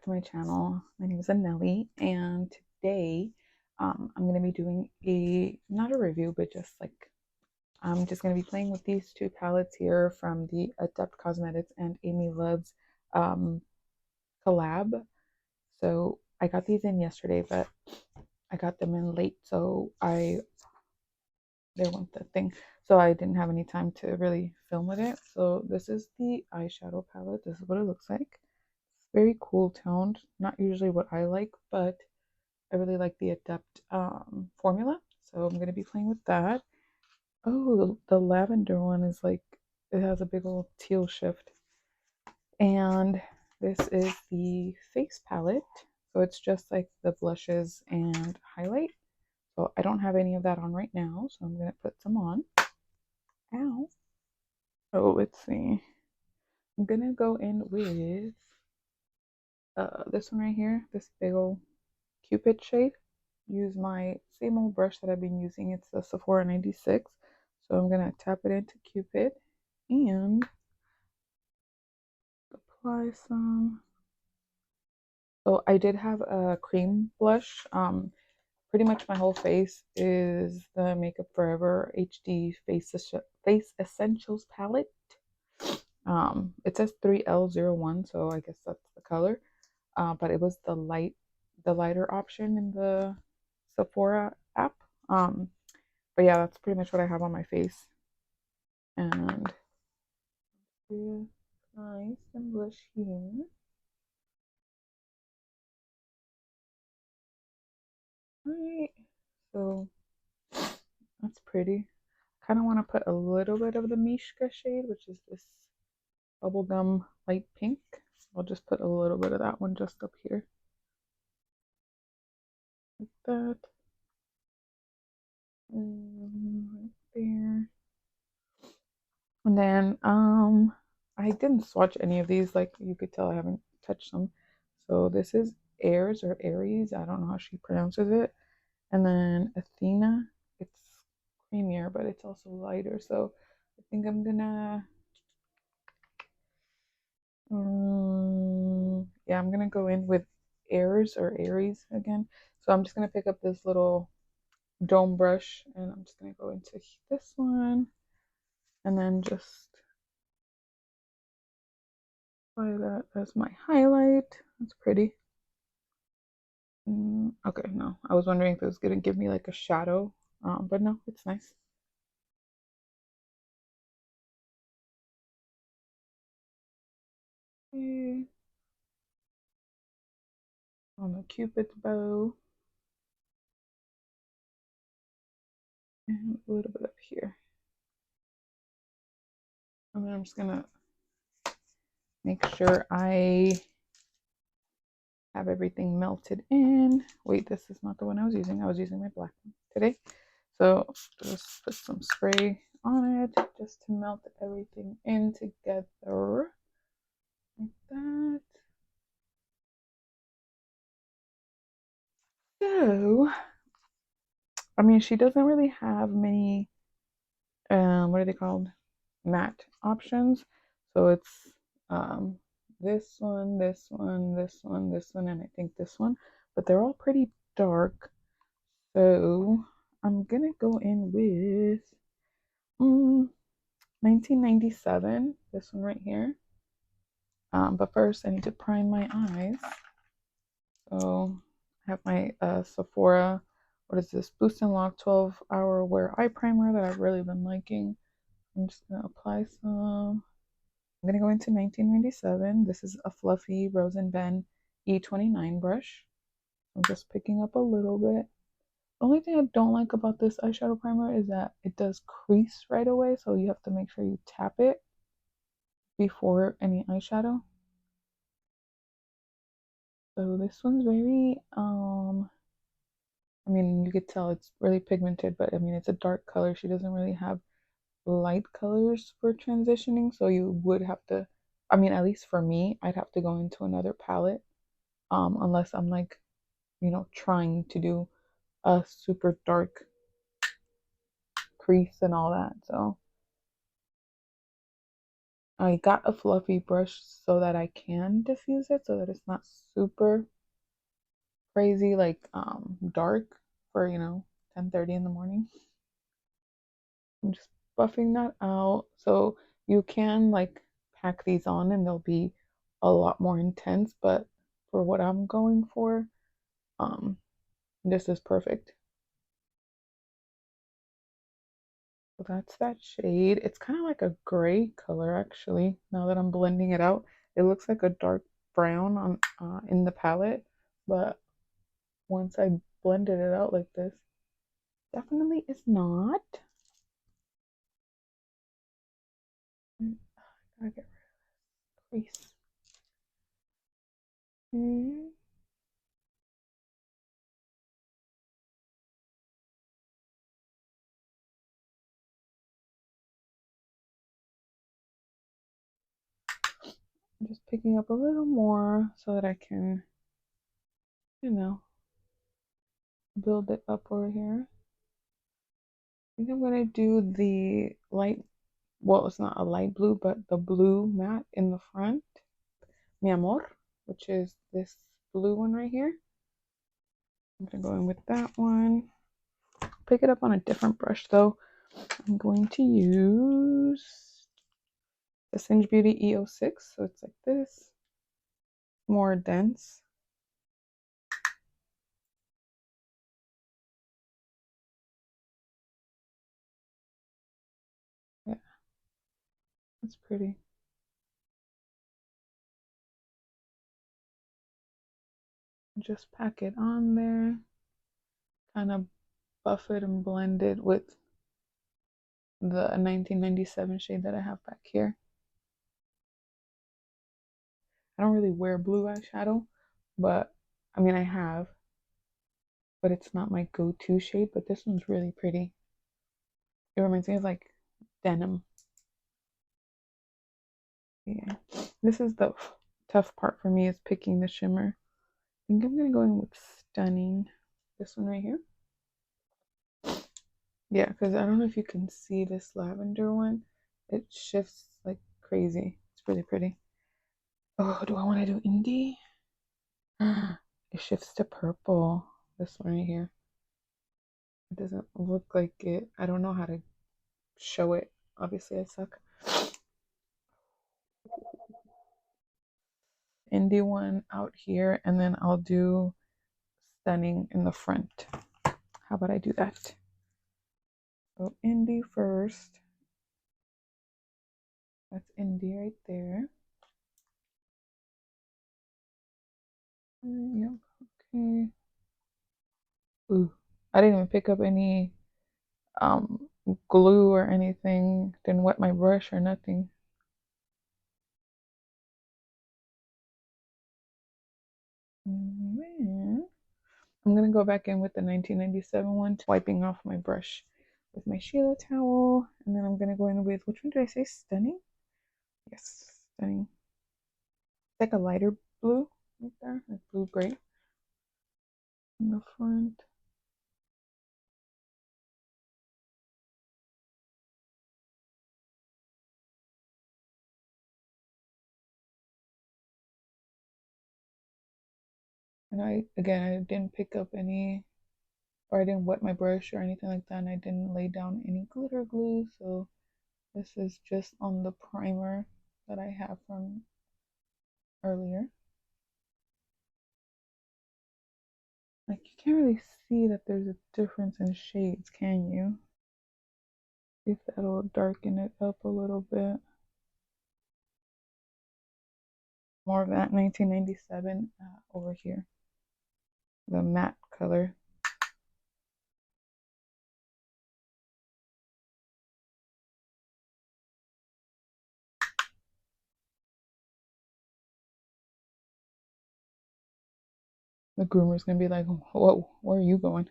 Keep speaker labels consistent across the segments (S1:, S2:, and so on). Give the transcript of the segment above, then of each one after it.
S1: to my channel. My name is Aneli, and today I'm going to be doing not a review, but just like I'm just going to be playing with these two palettes here from the Adept Cosmetics and Amyloves um, collab. So I got these in yesterday, but I got them in late, so they weren't the thing. So I didn't have any time to really film with it. So this is the eyeshadow palette. This is what it looks like. Very cool toned, not usually what I like, but I really like the Adept formula, so I'm going to be playing with that. Oh, the lavender one is like, it has a big old teal shift. And this is the face palette, so it's just like the blushes and highlight. So I don't have any of that on right now, so I'm going to put some on. Ow. Oh, let's see. I'm going to go in with this one right here, this big old Cupid shade. Use my same old brush that I've been using. It's the Sephora 96. So I'm gonna tap it into Cupid and apply some. So I did have a cream blush. Pretty much my whole face is the Makeup Forever HD Face Essentials palette. It says 3L01, so I guess that's the color. But it was the lighter option in the Sephora app. But yeah, that's pretty much what I have on my face. And nice and blush here. Alright, so that's pretty. Kind of want to put a little bit of the Mishka shade, which is this bubblegum light pink. I'll just put a little bit of that one just up here. Like that. And right there. And then I didn't swatch any of these, like you could tell I haven't touched them. So this is Airs or Aries, I don't know how she pronounces it. And then Athena, it's creamier, but it's also lighter. So I think I'm gonna yeah, I'm gonna go in with Airs or Aries again. So I'm just gonna pick up this little dome brush and I'm just gonna go into this one and then just apply that as my highlight. That's pretty. Okay, no, I was wondering if it was gonna give me like a shadow, but no, it's nice. Okay. On the Cupid's bow and a little bit up here. And then I'm just gonna make sure I have everything melted in. Wait, this is not the one I was using. I was using my black one today. So just put some spray on it just to melt everything in together. Like that. So, I mean, she doesn't really have many, what are they called? Matte options. So it's this one, this one, this one, this one, and I think this one. But they're all pretty dark. So I'm gonna go in with 1997, this one right here. But first I need to prime my eyes. So I have my Sephora, what is this, Boost and Lock 12-hour wear eye primer that I've really been liking. I'm just gonna apply some. I'm gonna go into 1997. This is a fluffy Rose and Ben E29 brush. I'm just picking up a little bit. The only thing I don't like about this eyeshadow primer is that it does crease right away, so you have to make sure you tap it before any eyeshadow. So this one's very, I mean, you could tell it's really pigmented, but I mean, it's a dark color. She doesn't really have light colors for transitioning, so you would have to, I mean, at least for me, I'd have to go into another palette, unless I'm like, you know, trying to do a super dark crease and all that. So I got a fluffy brush so that I can diffuse it, so that it's not super crazy, like dark for 10:30 in the morning. I'm just buffing that out. So you can like pack these on and they'll be a lot more intense, but for what I'm going for, um, this is perfect. So that's that shade. It's kind of like a gray color actually. Now that I'm blending it out, it looks like a dark brown on in the palette, but once I blended it out like this, definitely is not. Gotta get rid of crease. Mm. I'm just picking up a little more so that I can, you know, build it up over here. I think I'm gonna do the light, well, it's not a light blue, but the blue matte in the front, mi amor, which is this blue one right here. I'm gonna go in with that one. Pick it up on a different brush though. I'm going to use the Singe Beauty EO6, so it's like this, more dense. Yeah, that's pretty. Just pack it on there, kind of buff it and blend it with the 1997 shade that I have back here. I don't really wear blue eyeshadow, but I mean, I have, but it's not my go-to shade. But this one's really pretty. It reminds me of like denim. Yeah, this is the tough part for me, is picking the shimmer. I think I'm gonna go in with Stunning. This one right here. Yeah, because I don't know if you can see this lavender one. It shifts like crazy. It's really pretty. Oh, do I want to do indie? It shifts to purple. This one right here. It doesn't look like it. I don't know how to show it. Obviously, I suck. Indie one out here, and then I'll do Stunning in the front. How about I do that? So indie first. That's indie right there. Yep. Okay. Ooh, I didn't even pick up any um glue or anything. Didn't wet my brush or nothing. Man. I'm gonna go back in with the 1997 one, wiping off my brush with my Sheila towel, and then I'm gonna go in with, which one did I say? Stunning? Yes, Stunning. It's like a lighter blue right there, like blue gray in the front. And I didn't pick up any, or I didn't wet my brush or anything like that, and I didn't lay down any glitter glue, so this is just on the primer that I have from earlier. Like, you can't really see that there's a difference in shades, can you? See if that'll darken it up a little bit. More of that 1997 over here, the matte color. The groomer's gonna be like, whoa, where are you going?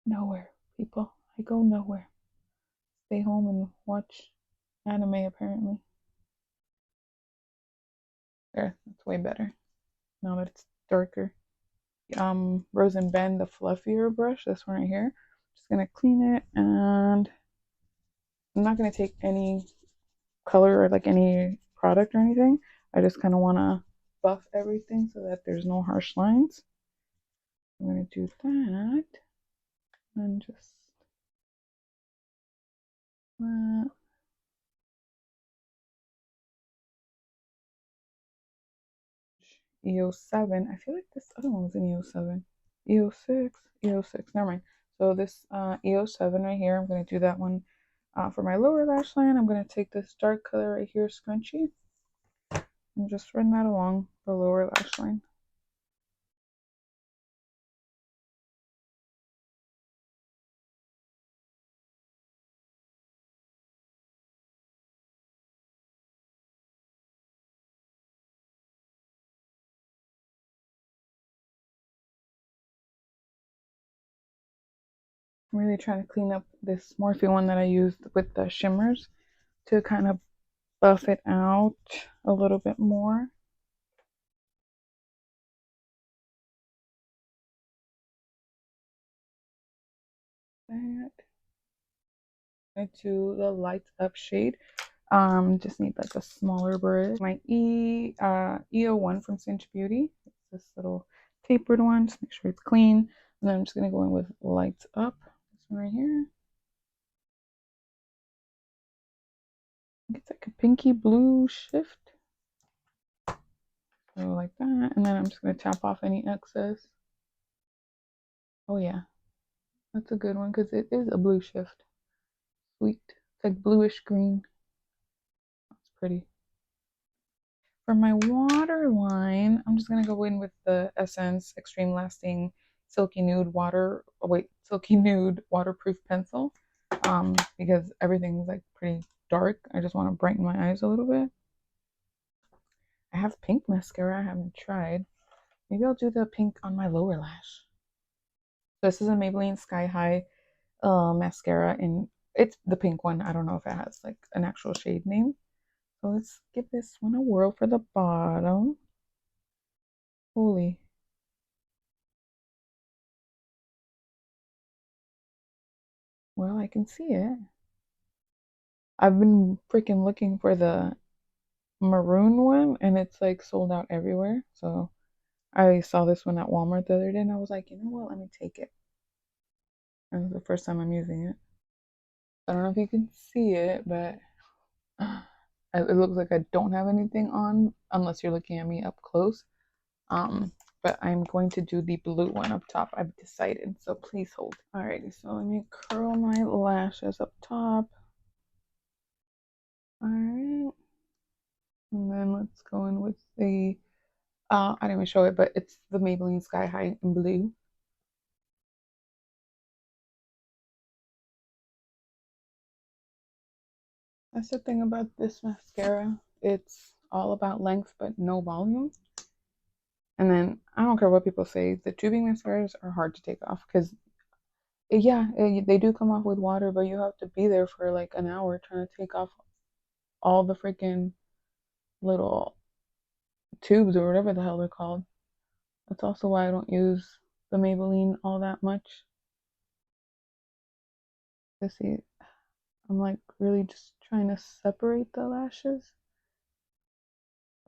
S1: Nowhere, people. I go nowhere. Stay home and watch anime, apparently. There, that's way better. Now that it's darker. Rose and Bend, the fluffier brush, this one right here. Just gonna clean it, and I'm not gonna take any color or like any product or anything. I just kind of want to buff everything so that there's no harsh lines. I'm going to do that and just that. EO7. I feel like this other one was in EO7. EO6. EO6. Never mind. So this EO7 right here, I'm going to do that one for my lower lash line. I'm going to take this dark color right here, Scrunchy, and just run that along the lower lash line. I'm really trying to clean up this Morphe one that I used with the shimmers to kind of buff it out a little bit more. That into the lights up shade. Just need like a smaller brush. My EO1 from Cinch Beauty. It's this little tapered one. Just make sure it's clean. And then I'm just gonna go in with lights up. This one right here. It's like a pinky blue shift. So like that. And then I'm just gonna tap off any excess. Oh yeah, that's a good one because it is a blue shift. Sweet. It's like bluish green. That's pretty. For my waterline, I'm just gonna go in with the Essence Extreme Lasting Silky Nude Silky Nude Waterproof Pencil. Because everything's like pretty dark. I just want to brighten my eyes a little bit. I have pink mascara I haven't tried. Maybe I'll do the pink on my lower lash. So this is a Maybelline Sky High mascara, and it's the pink one. I don't know if it has like an actual shade name. So let's give this one a whirl for the bottom. Holy. Well, I can see it. I've been freaking looking for the maroon one and it's like sold out everywhere. So I saw this one at Walmart the other day and I was like, you know what? Let me take it. And it's the first time I'm using it. I don't know if you can see it, but it looks like I don't have anything on unless you're looking at me up close. But I'm going to do the blue one up top. I've decided, so please hold. Alrighty, so let me curl my lashes up top. Alright. And then let's go in with the, I didn't even show it, but it's the Maybelline Sky High in blue. That's the thing about this mascara. It's all about length, but no volume. And then I don't care what people say, the tubing mascaras are hard to take off because, yeah, they do come off with water, but you have to be there for like an hour trying to take off all the freaking little tubes or whatever the hell they're called. That's also why I don't use the Maybelline all that much. You see, I'm like really just trying to separate the lashes.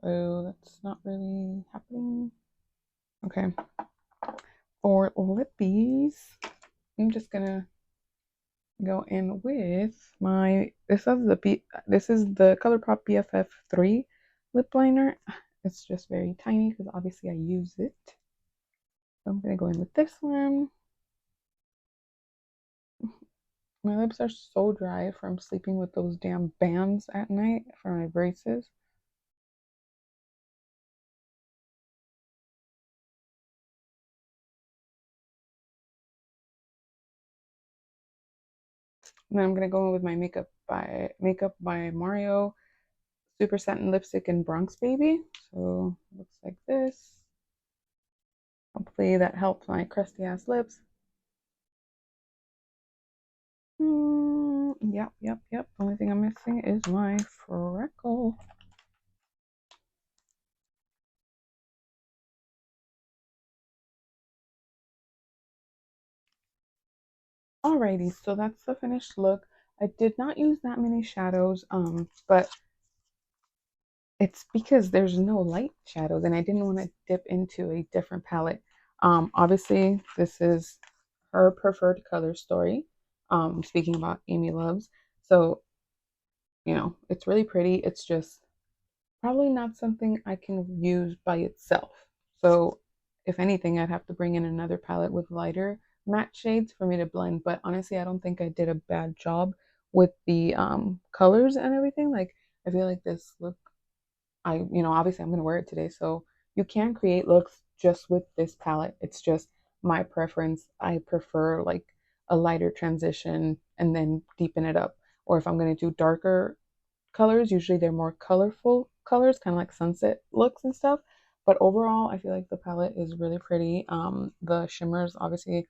S1: Oh, that's not really happening. Okay. For lippies, I'm just gonna go in with my this is the ColourPop BFF3 lip liner. It's just very tiny because obviously I use it. So I'm gonna go in with this one. My lips are so dry from sleeping with those damn bands at night for my braces. And then I'm gonna go in with my Makeup by Mario Super Satin Lipstick in Bronx Baby. So it looks like this. Hopefully that helps my crusty ass lips. Yep, yep, yep. The only thing I'm missing is my freckle. Alrighty, so that's the finished look. I did not use that many shadows, but It's because there's no light shadows and I didn't want to dip into a different palette. Obviously, this is her preferred color story. Speaking about Amyloves. So, it's really pretty. It's just probably not something I can use by itself. So, if anything, I'd have to bring in another palette with lighter matte shades for me to blend. But honestly, I don't think I did a bad job with the colors and everything. Like, I feel like this look obviously I'm gonna wear it today, so you can create looks just with this palette. It's just my preference. I prefer like a lighter transition and then deepen it up. Or if I'm gonna do darker colors, usually they're more colorful colors, kind of like sunset looks and stuff. But overall, I feel like the palette is really pretty. The shimmers, obviously,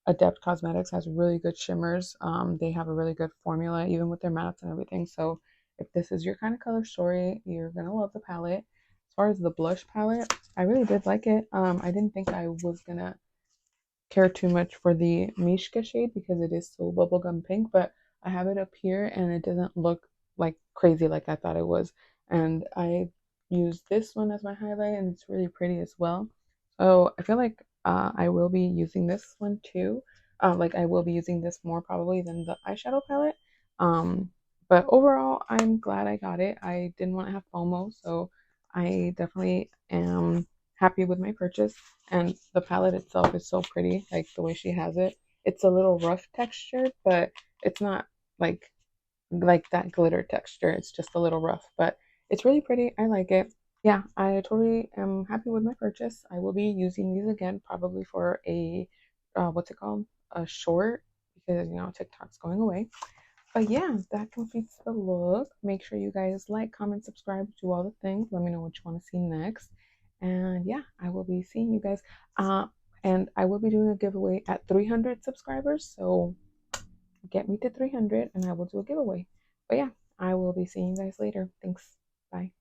S1: Adept Cosmetics has really good shimmers. They have a really good formula, even with their mattes and everything. So if this is your kind of color story, you're gonna love the palette. As far as the blush palette, I really did like it. I didn't think I was gonna care too much for the Mishka shade because it is so bubblegum pink, but I have it up here and it doesn't look like crazy like I thought it was. And I use this one as my highlight and it's really pretty as well. So I feel like I will be using this one too. Like I will be using this more probably than the eyeshadow palette. Um, but overall, I'm glad I got it. I didn't want to have FOMO, so I definitely am happy with my purchase. And the palette itself is so pretty, like the way she has it. It's a little rough textured, but it's not like that glitter texture. It's just a little rough, but it's really pretty. I like it. Yeah, I totally am happy with my purchase. I will be using these again probably for a what's it called? A short because TikTok's going away. But yeah, that completes the look. Make sure you guys like, comment, subscribe, do all the things. Let me know what you want to see next. And yeah, I will be seeing you guys. Uh, and I will be doing a giveaway at 300 subscribers. So get me to 300 and I will do a giveaway. But yeah, I will be seeing you guys later. Thanks. Bye.